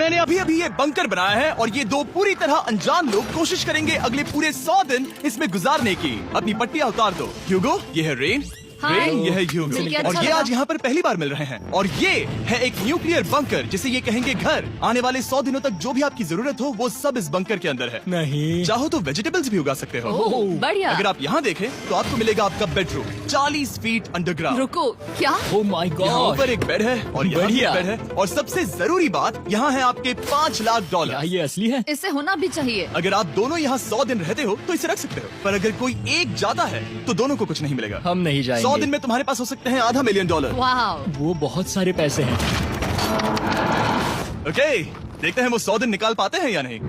मैंने अभी अभी ये बंकर बनाया है और ये दो पूरी तरह अनजान लोग कोशिश करेंगे अगले पूरे 100 दिन इसमें गुजारने की। अपनी पट्टियां उतार दो। ह्यूगो, ये है रेन। रेन, ये है ह्यूगो। और ये आज यहाँ पर पहली बार मिल रहे हैं। और ये है एक न्यूक्लियर बंकर जिसे ये कहेंगे घर। आने वाले 100 दिनों तक जो भी आपकी जरूरत हो वो सब इस बंकर के अंदर है। नहीं, चाहो तो वेजिटेबल्स भी उगा सकते हो। बढ़िया। अगर आप यहाँ देखें तो आपको मिलेगा आपका बेडरूम 40 फीट अंडरग्राउंड। रुको, क्या? ओह माय यहाँ गॉड, ऊपर एक बेड है और यहाँ भी एक बेड है। और सबसे जरूरी बात, यहाँ है आपके $5 लाख। क्या ये असली है? इससे होना भी चाहिए। अगर आप दोनों यहाँ 100 दिन रहते हो तो इसे रख सकते हो, पर अगर कोई एक ज्यादा है तो दोनों को कुछ नहीं मिलेगा। हम नहीं 100 दिन जाएंगे। में तुम्हारे पास हो सकते हैं $500 मिलियन। वाह, वो बहुत सारे पैसे हैं। ओके, देखते हैं वो 100 दिन निकाल पाते हैं या नहीं।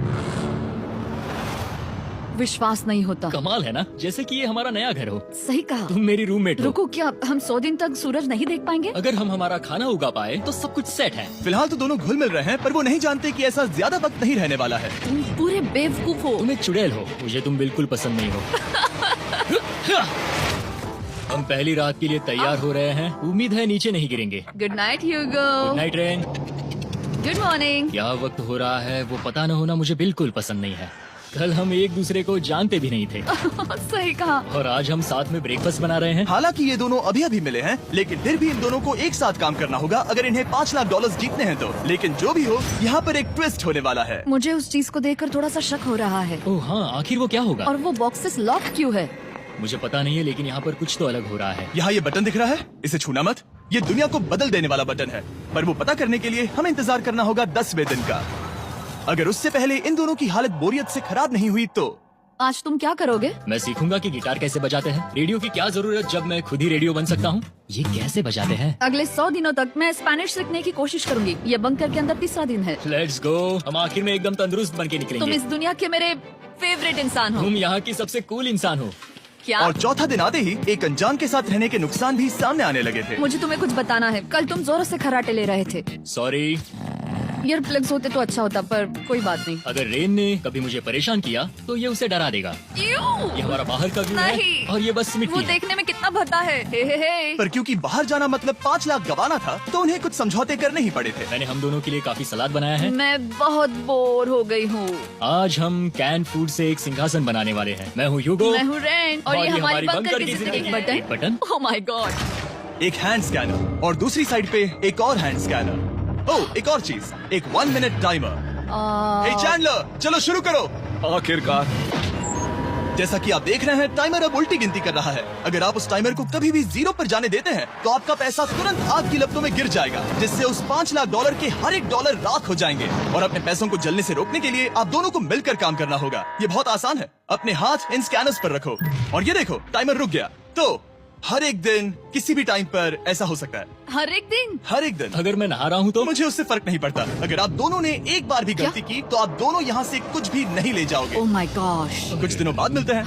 विश्वास नहीं होता। कमाल है ना, जैसे कि ये हमारा नया घर हो। सही कहा। तुम मेरी रूममेट हो। रुको, क्या हम 100 दिन तक सूरज नहीं देख पाएंगे? अगर हम हमारा खाना उगा पाए तो सब कुछ सेट है। फिलहाल तो दोनों घुल मिल रहे हैं, पर वो नहीं जानते कि ऐसा ज्यादा वक्त नहीं रहने वाला है। तुम पूरे बेवकूफ हो। तुम एक चुड़ैल हो, मुझे तुम बिल्कुल पसंद नहीं हो। हम पहली रात के लिए तैयार हो रहे हैं। उम्मीद है नीचे नहीं गिरेंगे। Good night Hugo. Good night Rain. Good morning. क्या वक्त हो रहा है वो पता न होना मुझे बिल्कुल पसंद नहीं है। कल हम एक दूसरे को जानते भी नहीं थे सही कहा। और आज हम साथ में ब्रेकफास्ट बना रहे हैं। हालांकि ये दोनों अभी अभी मिले हैं, लेकिन फिर भी इन दोनों को एक साथ काम करना होगा अगर इन्हें $5 लाख जीतने हैं तो। लेकिन जो भी हो, यहाँ पर एक ट्विस्ट होने वाला है। मुझे उस चीज को देखकर थोड़ा सा शक हो रहा है। ओह हाँ, आखिर वो क्या होगा? और वो बॉक्सेस लॉक क्यों है? मुझे पता नहीं है, लेकिन यहाँ पर कुछ तो अलग हो रहा है। यहाँ ये बटन दिख रहा है, इसे छूना मत। ये दुनिया को बदल देने वाला बटन है, पर वो पता करने के लिए हमें इंतजार करना होगा 10वें दिन का। अगर उससे पहले इन दोनों की हालत बोरियत से खराब नहीं हुई तो आज तुम क्या करोगे? मैं सीखूंगा कि गिटार कैसे बजाते हैं। रेडियो की क्या जरूरत जब मैं खुद ही रेडियो बन सकता हूँ। ये कैसे बजाते हैं? अगले 100 दिनों तक मैं स्पेनिश सीखने की कोशिश करूंगी। ये बंकर के अंदर तीसरा दिन है। Let's go. हम आखिर में एकदम तंदुरुस्त बन के तुम निकलेंगे। इस दुनिया के मेरे फेवरेट इंसान हो। तुम यहाँ की सबसे कूल इंसान हो। क्या? और चौथा दिन आते ही एक अनजान के साथ रहने के नुकसान भी सामने आने लगे थे। मुझे तुम्हें कुछ बताना है। कल तुम जोरों से खर्राटे ले रहे थे। सॉरी। ईयर प्लग्स होते तो अच्छा होता, पर कोई बात नहीं। अगर रेन ने कभी मुझे परेशान किया तो ये उसे डरा देगा। ये हमारा बाहर का व्यू है नहीं। और ये बस वो मिट्टी है। देखने में कितना भद्दा है। हे। पर क्योंकि बाहर जाना मतलब 5 लाख गंवाना था, तो उन्हें कुछ समझौते करने ही पड़े थे। मैंने हम दोनों के लिए काफी सलाद बनाया है। मैं बहुत बोर हो गई हूँ। आज हम कैन फूड से एक सिंहासन बनाने वाले हैं। मैं हूँ ह्यूगो। मैं हूँ रेन और ये हमारी बंकर की जिंदगी की button. Button. Oh my God. एक हैंड स्कैनर और दूसरी साइड पे एक और हैंड स्कैनर। ओह, एक और चीज, एक 1 मिनट टाइमर। हे चैंडलर, चलो शुरू करो। आखिरकार। जैसा कि आप देख रहे हैं, टाइमर अब उल्टी गिनती कर रहा है। अगर आप उस टाइमर को कभी भी 0 पर जाने देते हैं तो आपका पैसा तुरंत आग की लपटों में गिर जाएगा, जिससे उस $5 लाख के हर एक डॉलर राख हो जाएंगे। और अपने पैसों को जलने से रोकने के लिए आप दोनों को मिलकर काम करना होगा। ये बहुत आसान है। अपने हाथ इन स्कैनर्स पर रखो और ये देखो, टाइमर रुक गया। तो हर एक दिन किसी भी टाइम पर ऐसा हो सकता है। हर एक दिन? हर एक दिन। अगर मैं नहा रहा हूँ तो मुझे उससे फर्क नहीं पड़ता। अगर आप दोनों ने एक बार भी गलती की तो आप दोनों यहाँ से कुछ भी नहीं ले जाओगे। Oh my gosh. कुछ दिनों बाद मिलते हैं।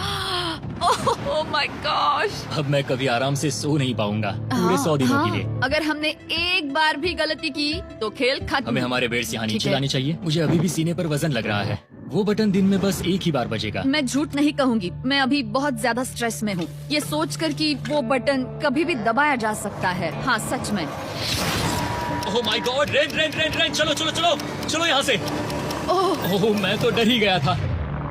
Oh my gosh. अब मैं कभी आराम से सो नहीं पाऊंगा पूरे 100 दिनों के लिए। अगर हमने एक बार भी गलती की तो खेल खत्म। हमें हमारे बेड से यहाँ ठीक नीचे है। लानी चाहिए। मुझे अभी भी सीने पर वजन लग रहा है। वो बटन दिन में बस एक ही बार बजेगा। मैं झूठ नहीं कहूँगी, मैं अभी बहुत ज्यादा स्ट्रेस में हूँ, ये सोचकर कि वो बटन कभी भी दबाया जा सकता है। हाँ सच में। Oh my God, rain rain rain rain, चलो चलो चलो चलो यहाँ से। ओह मैं तो डर ही गया था।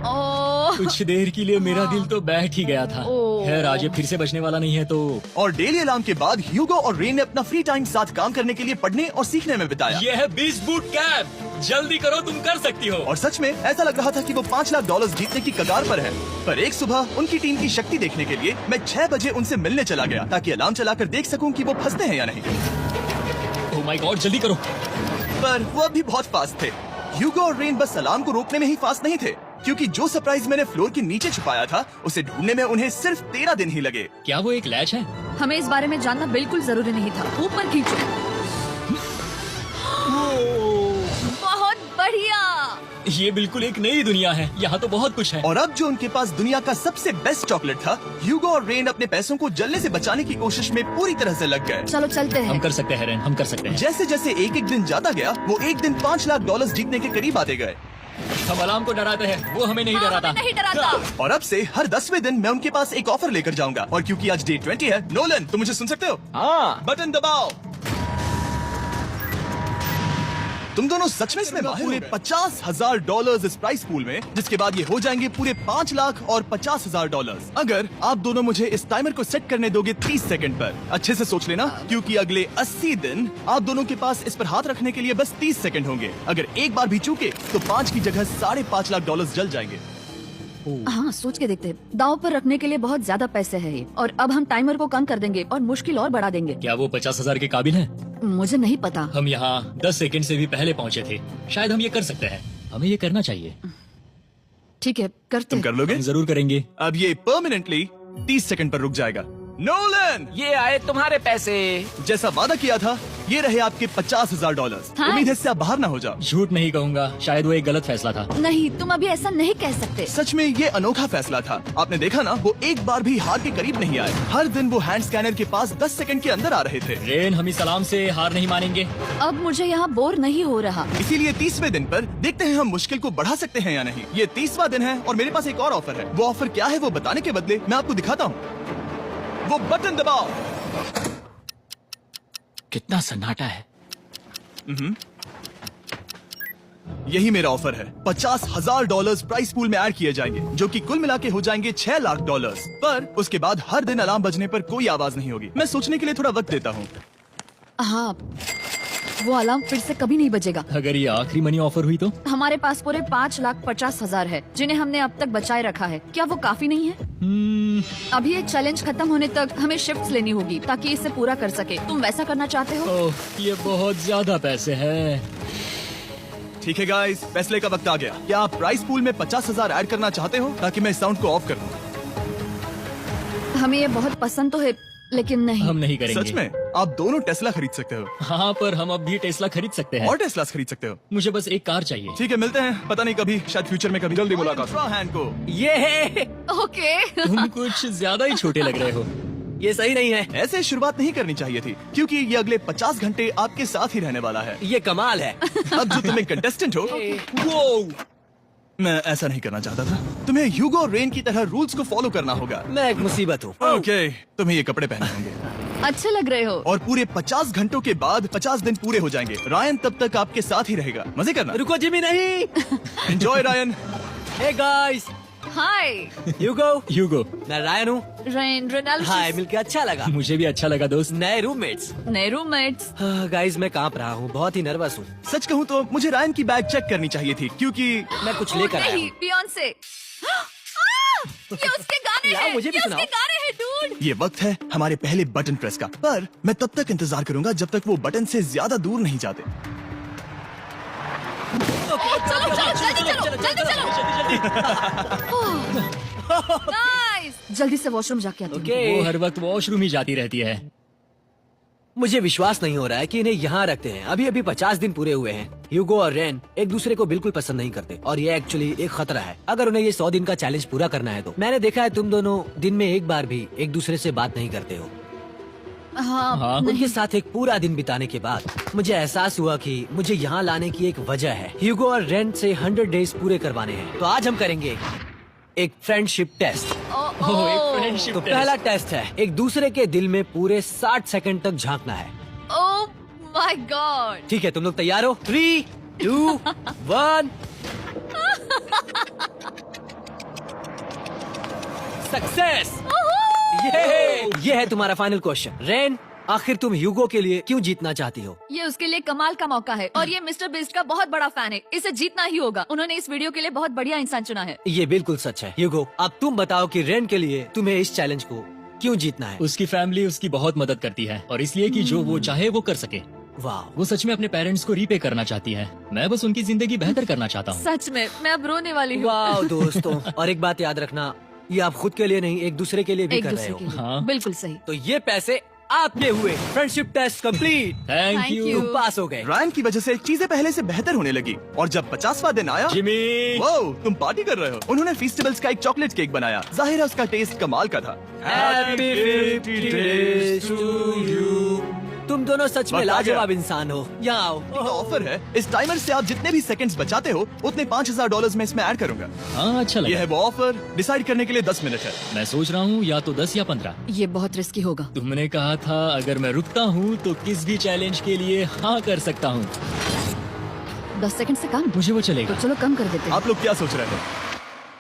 ओह कुछ देर के लिए मेरा दिल तो बैठ ही गया था। ओह। खैर आज ये फिर से बचने वाला नहीं है तो। और डेली अलार्म के बाद ह्यूगो और रेन ने अपना फ्री टाइम साथ काम करने के लिए पढ़ने और सीखने में बिताया। ये है 20 बूट कैप। जल्दी करो, तुम कर सकती हो। और सच में ऐसा लग रहा था कि वो $5 लाख जीतने की कगार पर है। पर एक सुबह उनकी टीम की शक्ति देखने के लिए मैं 6 बजे उनसे मिलने चला गया, ताकि अलार्म चलाकर देख सकूं कि वो फंसते हैं या नहीं। ओह माय गॉड, जल्दी करो। पर वो अभी बहुत फास्ट थे। ह्यूगो और रेन बस अलार्म को रोकने में ही फास्ट नहीं थे, क्योंकि जो सरप्राइज मैंने फ्लोर के नीचे छुपाया था उसे ढूंढने में उन्हें सिर्फ 13 दिन ही लगे। क्या वो एक लैच है? हमें इस बारे में जानना बिल्कुल जरूरी नहीं था। ऊपर खींचो। बहुत बढ़िया। ये बिल्कुल एक नई दुनिया है। यहाँ तो बहुत कुछ है। और अब जो उनके पास दुनिया का सबसे बेस्ट चॉकलेट था, ह्यूगो और रेन अपने पैसों को जलने से बचाने की कोशिश में पूरी तरह से लग गए। चलो चलते हम हैं। कर सकते हैं रेन, हम कर सकते हैं। जैसे जैसे एक एक दिन जाता गया, वो एक दिन $5 लाख जीतने के करीब आते गए। हम अलार्म को डराते हैं, वो हमें नहीं हाँ, डराता। हमें नहीं डराता। और अब से हर 10वें दिन मैं उनके पास एक ऑफर लेकर जाऊंगा। और क्योंकि आज डे 20 है, नोलन तुम मुझे सुन सकते हो? हाँ। बटन दबाओ। तुम दोनों सच में इसमें माहिर पूरे $50,000 इस प्राइस पूल में, जिसके बाद ये हो जाएंगे पूरे 5 लाख और $50,000 अगर आप दोनों मुझे इस टाइमर को सेट करने दोगे 30 सेकंड पर। अच्छे से सोच लेना, क्योंकि अगले 80 दिन आप दोनों के पास इस पर हाथ रखने के लिए बस 30 सेकंड होंगे। अगर एक बार भी चूके तो 5 की जगह $5.5 लाख जल जाएंगे। हाँ, सोच के देखते हैं। दाव पर रखने के लिए बहुत ज्यादा पैसे है ये, और अब हम टाइमर को कम कर देंगे और मुश्किल और बढ़ा देंगे। क्या वो 50,000 के काबिल है? मुझे नहीं पता। हम यहाँ 10 सेकंड से भी पहले पहुँचे थे। शायद हम ये कर सकते हैं। हमें ये करना चाहिए। ठीक है, करते तुम हैं। कर लोगे? हम जरूर करेंगे। अब ये परमानेंटली 30 सेकंड पर रुक जाएगा। नोलन, ये आए तुम्हारे पैसे। जैसा वादा किया था, ये रहे आपके $50,000। हाँ। उम्मीद है इससे आप बाहर ना हो जाओ। झूठ नहीं कहूँगा, शायद वो एक गलत फैसला था। नहीं, तुम अभी ऐसा नहीं कह सकते। सच में ये अनोखा फैसला था। आपने देखा ना, वो एक बार भी हार के करीब नहीं आए। हर दिन वो हैंड स्कैनर के पास 10 सेकंड के अंदर आ रहे थे। रेन, हम इस सलाम से हार नहीं मानेंगे। अब मुझे यहाँ बोर नहीं हो रहा। इसीलिए 30वें दिन पर देखते हैं हम मुश्किल को बढ़ा सकते हैं या नहीं। ये 30वां दिन है और मेरे पास एक और ऑफर है। वो ऑफर क्या है वो बताने के बदले मैं आपको दिखाता हूँ। वो बटन दबाओ। कितना सन्नाटा है। यही मेरा ऑफर है। $50,000 प्राइस पूल में ऐड किए जाएंगे, जो कि कुल मिला के हो जाएंगे $6 लाख। पर उसके बाद हर दिन अलार्म बजने पर कोई आवाज नहीं होगी। मैं सोचने के लिए थोड़ा वक्त देता हूँ। हाँ, वो अलार्म फिर से कभी नहीं बजेगा। अगर ये आखिरी मनी ऑफर हुई तो? हमारे पास पूरे 5,50,000 है, जिन्हें हमने अब तक बचाए रखा है। क्या वो काफी नहीं है? अभी ये चैलेंज खत्म होने तक हमें शिफ्ट्स लेनी होगी ताकि इसे पूरा कर सके। तुम वैसा करना चाहते हो? ओह, ये बहुत ज्यादा पैसे हैं। ठीक है गाइस, फैसले का वक्त आ गया। क्या आप प्राइस पूल में 50,000 ऐड करना चाहते हो ताकि मैं साउंड को ऑफ कर दूं? हमें ये बहुत पसंद तो है, लेकिन नहीं। हम नहीं करेंगे। सच में? आप दोनों टेस्ला खरीद सकते हो हाँ, पर हम अब भी टेस्ला खरीद सकते हैं। और टेस्ला खरीद सकते हो। मुझे बस एक कार चाहिए। ठीक है, मिलते हैं। पता नहीं कभी, शायद फ्यूचर में कभी। जल्दी मुलाकात। हैंड को। ये है। ओके। तुम कुछ ज्यादा ही छोटे लग रहे हो। ये सही नहीं है। ऐसे शुरुआत नहीं करनी चाहिए थी, क्योंकि ये अगले 50 घंटे आपके साथ ही रहने वाला है। ये कमाल है। अब जो तुम एक कंटेस्टेंट हो, वो मैं ऐसा नहीं करना चाहता था। तुम्हें ह्यूगो और रेन की तरह रूल्स को फॉलो करना होगा। मैं एक मुसीबत हूँ। ओके, तुम्हें ये कपड़े पहने होंगे अच्छे लग रहे हो। और पूरे 50 घंटों के बाद 50 दिन पूरे हो जाएंगे। रायन तब तक आपके साथ ही रहेगा। मजे करना। रुको जिमी, नहीं। Enjoy Ryan. हे गाइस, हाय ह्यूगो। मैं मैं रायन हूँ। रेनाल्ड। हाय, मिलके अच्छा लगा। मुझे भी अच्छा लगा दोस्त। नए रूममेट्स। नए रूममेट्स। गाइस, मैं कांप रहा हूँ, बहुत ही नर्वस हूँ। सच कहूँ तो मुझे रायन की बैग चेक करनी चाहिए थी, क्योंकि मैं कुछ लेकर आया नहीं, हूँ। बियॉन्से। ये उसके गाने लाओ, हैं। मुझे भी ये उसके सुनाओ। गाने हैं, डूड। ये वक्त है हमारे पहले बटन प्रेस का। पर मैं तब तक इंतजार करूंगा जब तक वो बटन से ज्यादा दूर नहीं जाते। चलो, जल्दी चलो। नाइस। जल्दी से वॉशरूम जाके आती हूँ। ओके। वो हर वक्त वॉशरूम ही जाती रहती है। मुझे विश्वास नहीं हो रहा है कि इन्हें यहाँ रखते हैं। अभी अभी 50 दिन पूरे हुए हैं। ह्यूगो और रेन एक दूसरे को बिल्कुल पसंद नहीं करते और ये एक्चुअली एक खतरा है अगर उन्हें ये 100 दिन का चैलेंज पूरा करना है तो। मैंने देखा है तुम दोनों दिन में एक बार भी एक दूसरे से बात नहीं करते हो। हाँ, उनके साथ एक पूरा दिन बिताने के बाद मुझे एहसास हुआ कि मुझे यहाँ लाने की एक वजह है। ह्यूगो और रेन से 100 डेज पूरे करवाने हैं। तो आज हम करेंगे एक फ्रेंडशिप टेस्ट। ओह, एक फ्रेंडशिप तो टेस्ट। पहला टेस्ट है, एक दूसरे के दिल में पूरे 60 सेकंड तक झांकना है। Oh my God. ठीक है, तुम लोग तैयार हो? 3, 2, 1। सक्सेस। ये है तुम्हारा फाइनल क्वेश्चन। रेन, आखिर तुम ह्यूगो के लिए क्यों जीतना चाहती हो? ये उसके लिए कमाल का मौका है और ये मिस्टर बीस्ट का बहुत बड़ा फैन है। इसे जीतना ही होगा। उन्होंने इस वीडियो के लिए बहुत बढ़िया इंसान चुना है। ये बिल्कुल सच है। ह्यूगो, अब तुम बताओ कि रेन के लिए तुम्हें इस चैलेंज को क्यों जीतना है? उसकी फैमिली उसकी बहुत मदद करती है और इसलिए कि जो वो चाहे वो कर सके। वाह, वो सच में अपने पेरेंट्स को रीपे करना चाहती है। मैं बस उनकी जिंदगी बेहतर करना चाहता हूँ। सच में मैं अब रोने वाली हूँ। वाह दोस्तों। और एक बात याद रखना, ये आप खुद के लिए नहीं, एक दूसरे के लिए भी एक कर रहे दूसरे हो। के लिए। हाँ। बिल्कुल सही। तो ये पैसे आपके हुए। Friendship test complete. Thank Thank you you। तुम पास हो गए। रायन की वजह से चीजें पहले से बेहतर होने लगी और जब 50वां दिन आया, जिमी। वो तुम पार्टी कर रहे हो। उन्होंने फेस्टिवल्स का एक चॉकलेट केक बनाया। जाहिर है उसका टेस्ट कमाल का था। Happy 50 days to you। तुम दोनों सच में वक्त आ गया। लाजवाब इंसान हो। यहाँ आओ। एक ऑफर है, इस टाइमर से आप जितने भी सेकंड्स बचाते हो उतने $5,000 में इसमें ऐड करूंगा। हाँ, अच्छा ये लगा। है वो ऑफर। डिसाइड करने के लिए 10 मिनट है। मैं सोच रहा हूँ या तो 10 या 15। ये बहुत रिस्की होगा। तुमने कहा था अगर मैं रुकता हूँ तो किस भी चैलेंज के लिए हाँ कर सकता हूँ। 10 सेकंड से कम? मुझे वो तो चलेगा। चलो कम कर देते हैं। आप लोग क्या सोच रहे थे?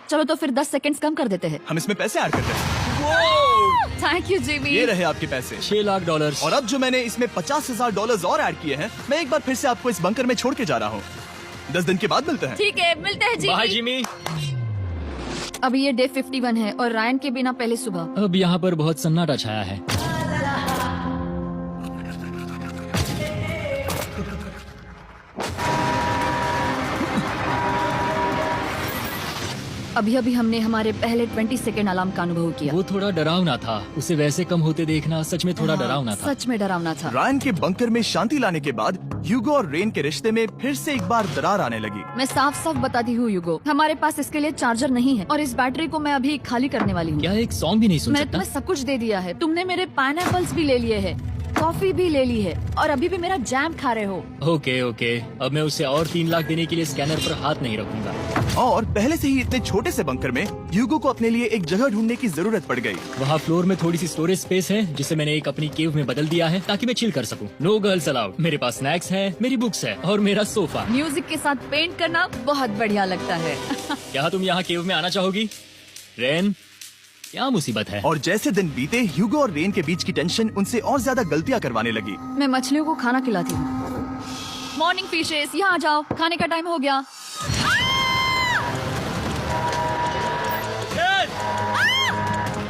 चलो तो फिर 10 सेकंड कम कर देते हैं। हम इसमें पैसे ऐड करते हैं। Thank you Jimmy. ये रहे आपके पैसे। $6 लाख। और अब जो मैंने इसमें $50,000 और ऐड किए हैं, मैं एक बार फिर से आपको इस बंकर में छोड़ के जा रहा हूँ। 10 दिन के बाद मिलते हैं। ठीक है, मिलते हैं बाय जिमी। जिमी। अभी ये डे 51 है और रायन के बिना पहले सुबह। अब यहाँ पर बहुत सन्नाटा छाया है। अभी अभी हमने हमारे पहले 20 सेकंड अलार्म का अनुभव किया। वो थोड़ा डरावना था। उसे वैसे कम होते देखना सच में थोड़ा डरावना था। सच में डरावना था। रायन के बंकर में शांति लाने के बाद ह्यूगो और रेन के रिश्ते में फिर से एक बार दरार आने लगी। मैं साफ साफ बताती हूँ युगो, हमारे पास इसके लिए चार्जर नहीं है और इस बैटरी को मैं अभी खाली करने वाली हूँ। क्या एक सॉन्ग भी नहीं सुन मैंने सकता? तुम्हें सब कुछ दे दिया है। तुमने मेरे पाइनएप्पल्स भी ले लिए हैं, कॉफी भी ले ली है और अभी भी मेरा जैम खा रहे हो। ओके ओके, अब मैं उसे और 3 लाख देने के लिए स्कैनर पर हाथ नहीं रखूंगा। और पहले से ही इतने छोटे से बंकर में ह्यूगो को अपने लिए एक जगह ढूंढने की जरूरत पड़ गई। वहाँ फ्लोर में थोड़ी सी स्टोरेज स्पेस है जिसे मैंने एक अपनी केव में बदल दिया है ताकि मैं चिल कर सकूं। No girls allowed. मेरे पास स्नैक्स है, मेरी बुक्स है और मेरा सोफा। म्यूजिक के साथ पेंट करना बहुत बढ़िया लगता है। क्या तुम यहाँ केव में आना चाहोगी? रेन, क्या मुसीबत है? और जैसे दिन बीते, ह्यूगो और रेन के बीच की टेंशन उनसे और ज्यादा गलतियां करवाने लगी। मैं मछलियों को खाना खिलाती हूँ। मॉर्निंग फिशेस, यहाँ आ जाओ, खाने का टाइम हो गया।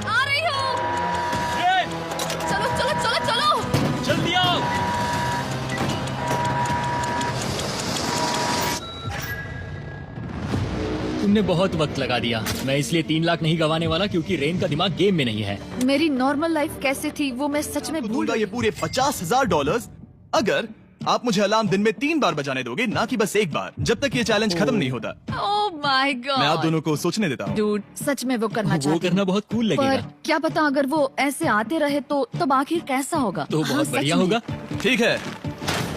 आ रही हूँ। चलो चलो चलो चलो। जल्दी आओ। तुमने बहुत वक्त लगा दिया। मैं इसलिए 3 लाख नहीं गवाने वाला क्योंकि रेन का दिमाग गेम में नहीं है। मेरी नॉर्मल लाइफ कैसे थी वो मैं सच में भूल दूंगा ये पूरे $50,000 अगर आप मुझे अलार्म दिन में 3 बार बजाने दोगे, ना कि बस एक बार, जब तक ये चैलेंज खत्म नहीं होता। Oh my God. मैं आप दोनों को सोचने देता हूँ। डूड, सच में वो करना वो चाहती करना हूँ। बहुत कूल पर लगेगा। क्या पता अगर वो ऐसे आते रहे तो तब आखिर कैसा होगा? तो हाँ, बहुत सच बढ़िया में। होगा। ठीक है,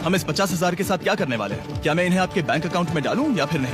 हम इस 50,000 के साथ क्या करने वाले हैं? क्या मैं इन्हें आपके बैंक अकाउंट में डालूं या फिर नहीं?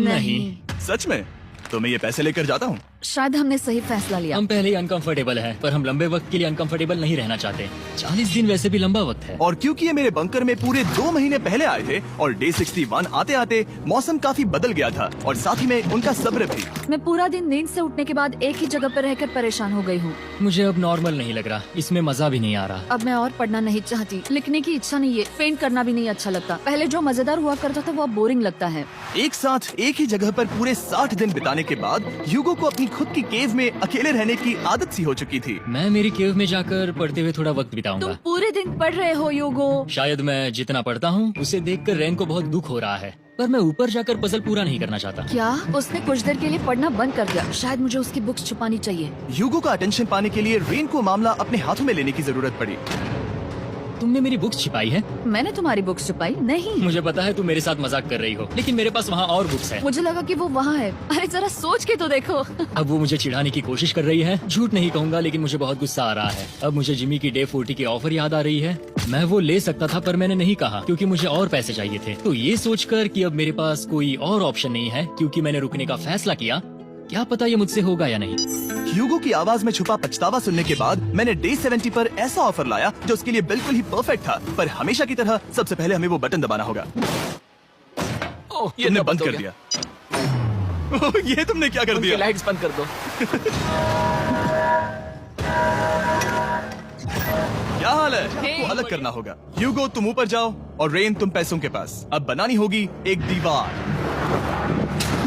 नहीं, सच में? तो मैं ये पैसे लेकर जाता हूँ। शायद हमने सही फैसला लिया। हम पहले ही अनकंफर्टेबल हैं, पर हम लंबे वक्त के लिए अनकंफर्टेबल नहीं रहना चाहते। 40 दिन वैसे भी लंबा वक्त है। और क्योंकि ये मेरे बंकर में पूरे 2 महीने पहले आए थे और डे 61 आते आते मौसम काफी बदल गया था और साथ ही में उनका सब्र भी। मैं पूरा दिन नींद से उठने के बाद एक ही जगह पर रहकर परेशान हो गई हूँ। मुझे अब नॉर्मल नहीं लग रहा, इसमें मजा भी नहीं आ रहा। अब मैं और पढ़ना नहीं चाहती, लिखने की इच्छा नहीं है, पेंट करना भी नहीं अच्छा लगता। पहले जो मजेदार हुआ करता था वो अब बोरिंग लगता है। एक साथ एक ही जगह पर पूरे 60 दिन बिताने के बाद ह्यूगो को अपनी खुद की केव में अकेले रहने की आदत सी हो चुकी थी। मैं मेरी केव में जाकर पढ़ते हुए थोड़ा वक्त तुम बिताऊंगा। पूरे दिन पढ़ रहे हो योगो। शायद मैं जितना पढ़ता हूँ उसे देखकर रेन को बहुत दुख हो रहा है, पर मैं ऊपर जाकर पजल पूरा नहीं करना चाहता। क्या उसने कुछ देर के लिए पढ़ना बंद कर दिया? शायद मुझे उसकी बुक्स छुपानी चाहिए। ह्यूगो का अटेंशन पाने के लिए रेन को मामला अपने हाथों में लेने की जरूरत पड़ी। तुमने मेरी बुक्स छिपाई है? मैंने तुम्हारी बुक्स छुपाई नहीं। मुझे पता है तुम मेरे साथ मजाक कर रही हो, लेकिन मेरे पास वहाँ और बुक्स हैं। मुझे लगा कि वो वहाँ है। अरे जरा सोच के तो देखो। अब वो मुझे चिढ़ाने की कोशिश कर रही है। झूठ नहीं कहूंगा, लेकिन मुझे बहुत गुस्सा आ रहा है। अब मुझे जिमी की डे 40 की ऑफर याद आ रही है। मैं वो ले सकता था पर मैंने नहीं कहा क्योंकि मुझे और पैसे चाहिए थे। तो ये सोचकर कि अब मेरे पास कोई और ऑप्शन नहीं है क्योंकि मैंने रुकने का फैसला किया, क्या पता ये मुझसे होगा या नहीं। ह्यूगो की आवाज में छुपा पछतावा सुनने के बाद मैंने डे 70 पर ऐसा ऑफर लाया जो उसके लिए बिल्कुल ही परफेक्ट था। पर हमेशा की तरह सबसे पहले हमें वो बटन दबाना होगा। तुमने बंद कर दिया। ओह, ये तुमने क्या कर दिया? लाइट्स बंद कर दो। क्या हाल है? आपको अलग करना होगा। ह्यूगो तुम ऊपर जाओ और रेन तुम पैसों के पास। अब बनानी होगी एक दीवार।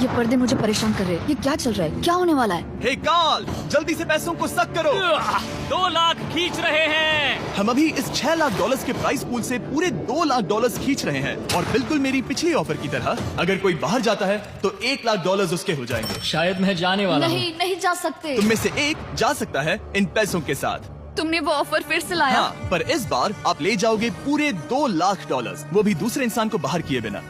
ये पर्दे मुझे परेशान कर रहे हैं। ये क्या चल रहा है? क्या होने वाला है? हे कार्ल, जल्दी से पैसों को सक करो। 2 लाख खींच रहे हैं। हम अभी इस $6 लाख के प्राइस पूल से पूरे $2 लाख खींच रहे हैं और बिल्कुल मेरी पिछली ऑफर की तरह अगर कोई बाहर जाता है तो $1 लाख उसके हो जाएंगे। शायद मैं जाने वाला हूँ। नहीं, नहीं जा सकते। तुम में से एक जा सकता है इन पैसों के साथ। तुमने वो ऑफर फिर से लाया? हाँ, पर इस बार आप ले जाओगे पूरे $2 लाख, वो भी दूसरे इंसान को बाहर किए बिना।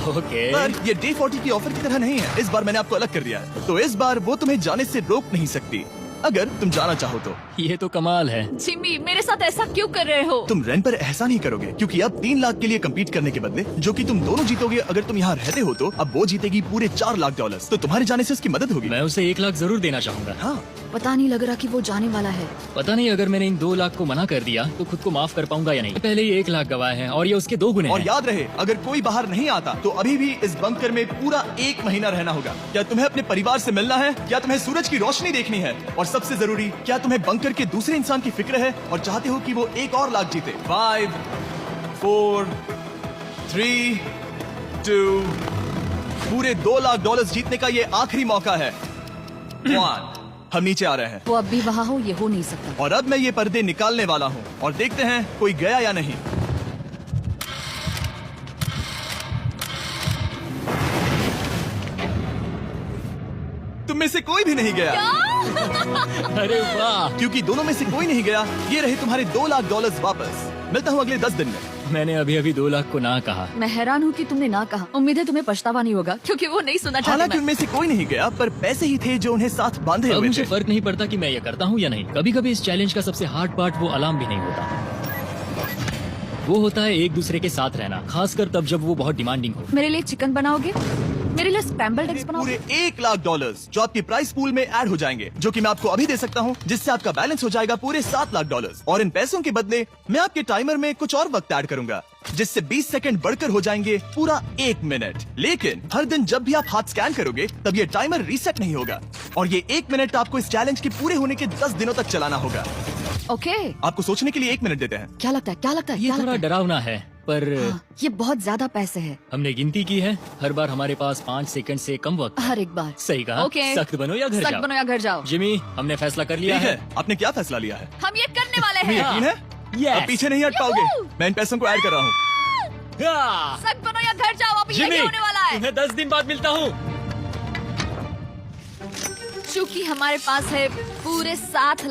ओके। पर ये डे 40 की ऑफर की तरह नहीं है। इस बार मैंने आपको अलग कर दिया है, तो इस बार वो तुम्हें जाने से रोक नहीं सकती। अगर तुम जाना चाहो तो। ये तो कमाल है। जिमी, मेरे साथ ऐसा क्यों कर रहे हो? तुम रेन पर एहसान ही करोगे, क्योंकि अब 3 लाख के लिए कम्पीट करने के बदले जो कि तुम दोनों जीतोगे अगर तुम यहाँ रहते हो, तो अब वो जीतेगी पूरे $4 लाख। तो तुम्हारे जाने से उसकी मदद होगी। मैं उसे 1 लाख जरूर देना चाहूंगा। हाँ, पता नहीं लग रहा कि वो जाने वाला है। पता नहीं अगर मैंने इन 2 लाख को मना कर दिया तो खुद को माफ कर पाऊंगा या नहीं। पहले ही 1 लाख गवाए हैं और ये उसके 2 गुने और हैं। याद रहे, अगर कोई बाहर नहीं आता तो अभी भी इस बंकर में पूरा 1 महीना रहना होगा। क्या तुम्हें अपने परिवार से मिलना है? क्या तुम्हें सूरज की रोशनी देखनी है? और सबसे जरूरी, क्या तुम्हें बंकर के दूसरे इंसान की फिक्र है और चाहते हो कि वो 1 और लाख जीते? 5, 4, 3, 2, पूरे $2 लाख जीतने का ये आखिरी मौका है। 1, हम नीचे आ रहे हैं वो अब भी वहाँ हो, ये हो नहीं सकता। और अब मैं ये पर्दे निकालने वाला हूँ और देखते हैं कोई गया या नहीं। तुम में से कोई भी नहीं गया। अरे वाह, क्योंकि दोनों में से कोई नहीं गया, ये रहे तुम्हारे $2 लाख वापस। मिलता हूँ अगले 10 दिन में। मैंने अभी अभी 2 लाख को ना कहा। मैं हैरान हूँ कि तुमने ना कहा। उम्मीद है तुम्हें पछतावा नहीं होगा, क्योंकि वो नहीं सुना चाहता। हालांकि उनमें से कोई नहीं गया, पर पैसे ही थे जो उन्हें साथ बांधे अब हुए मुझे थे। फर्क नहीं पड़ता कि मैं ये करता हूँ या नहीं। कभी कभी इस चैलेंज का सबसे हार्ड पार्ट वो अलार्म भी नहीं होता, वो होता है एक दूसरे के साथ रहना, खासकर तब जब वो बहुत डिमांडिंग हो। मेरे लिए चिकन बनाओगे? मेरे लिए स्क्रैम्बल्ड एग्स बनाओगे? पूरे $1 लाख जो आपके प्राइस पूल में ऐड हो जाएंगे, जो कि मैं आपको अभी दे सकता हूँ, जिससे आपका बैलेंस हो जाएगा पूरे $7 लाख। और इन पैसों के बदले मैं आपके टाइमर में कुछ और वक्त ऐड करूंगा, जिससे 20 सेकंड बढ़कर हो जाएंगे पूरा 1 मिनट। लेकिन हर दिन जब भी आप हाथ स्कैन करोगे तब ये टाइमर रीसेट नहीं होगा, और ये 1 मिनट आपको इस चैलेंज के पूरे होने के 10 दिनों तक चलाना होगा। ओके। आपको सोचने के लिए 1 मिनट देते हैं। क्या लगता है? क्या लगता है? ये क्या थोड़ा लगता है? डरावना है, पर हाँ, ये बहुत ज्यादा पैसे है हमने गिनती की है, हर बार हमारे पास 5 सेकंड से कम वक्त है। हर एक बार। सही कहा। ओके। सख्त बनो या घर सख्त जाओ। बनो या घर जाओ। जिमी, हमने फैसला कर लिया ठीक है। है, आपने क्या फैसला लिया है? हम ये करने वाले तुम्हें हैं। यकीन है? Yes. अब पीछे नहीं हट पाओगे। Yahoo! मैं इन पैसों को ऐड कर रहा हूँ। हाँ। सख्त बनो या घर जाओ, अभी जिमी, यही होने वाला है। तुम्हें 10 दिन बाद मिलता हूँ। चूंकि हमारे पास है पूरे $7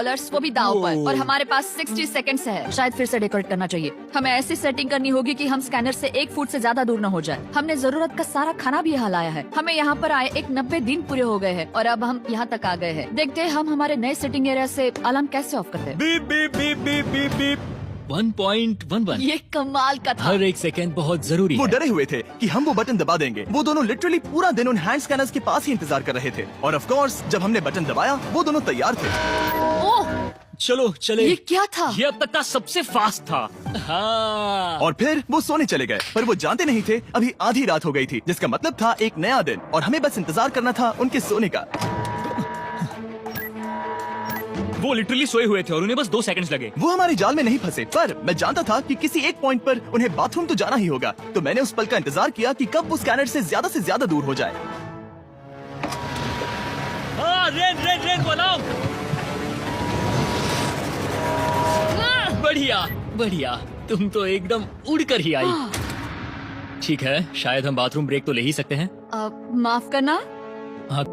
लाख, वो भी दाव पर, और हमारे पास 60 सेकंड्स है। शायद फिर से डेकोरेट करना चाहिए। हमें ऐसी सेटिंग करनी होगी कि हम स्कैनर से 1 फुट से ज्यादा दूर न हो जाए। हमने जरूरत का सारा खाना भी यहाँ लाया है। हमें यहाँ पर आए 90 दिन पूरे हो गए हैं और अब हम यहाँ तक आ गए हैं। देखते हैं हम हमारे नए सेटिंग एरिया से अलार्म कैसे ऑफ करते हैं। Beep beep beep beep beep beep. 1.11। ये कमाल का था। हर एक सेकंड बहुत जरूरी वो है। डरे हुए थे कि हम वो बटन दबा देंगे। वो दोनों लिटरली पूरा दिन उन हैंड स्कैनर्स के पास ही इंतजार कर रहे थे, और ऑफ कोर्स जब हमने बटन दबाया वो दोनों तैयार थे। ओह, चलो चले। ये क्या था? ये अब तक का सबसे फास्ट था। हाँ। और फिर वो सोने चले गए, पर वो जानते नहीं थे अभी आधी रात हो गई थी, जिसका मतलब था एक नया दिन, और हमें बस इंतजार करना था उनके सोने का। वो लिटरली सोए हुए थे और उन्हें बस 2 सेकंड्स लगे। वो हमारे जाल में नहीं फंसे, पर मैं जानता था कि किसी एक पॉइंट पर उन्हें बाथरूम तो जाना ही होगा, तो मैंने उस पल का इंतजार किया कि कब वो स्कैनर से ज्यादा दूर हो जाए। हाँ, रेन बनाओ। बढ़िया बढ़िया, तुम तो एकदम उड़कर ही आई। ठीक है, शायद हम बाथरूम ब्रेक तो ले ही सकते हैं। माफ करना। हाँ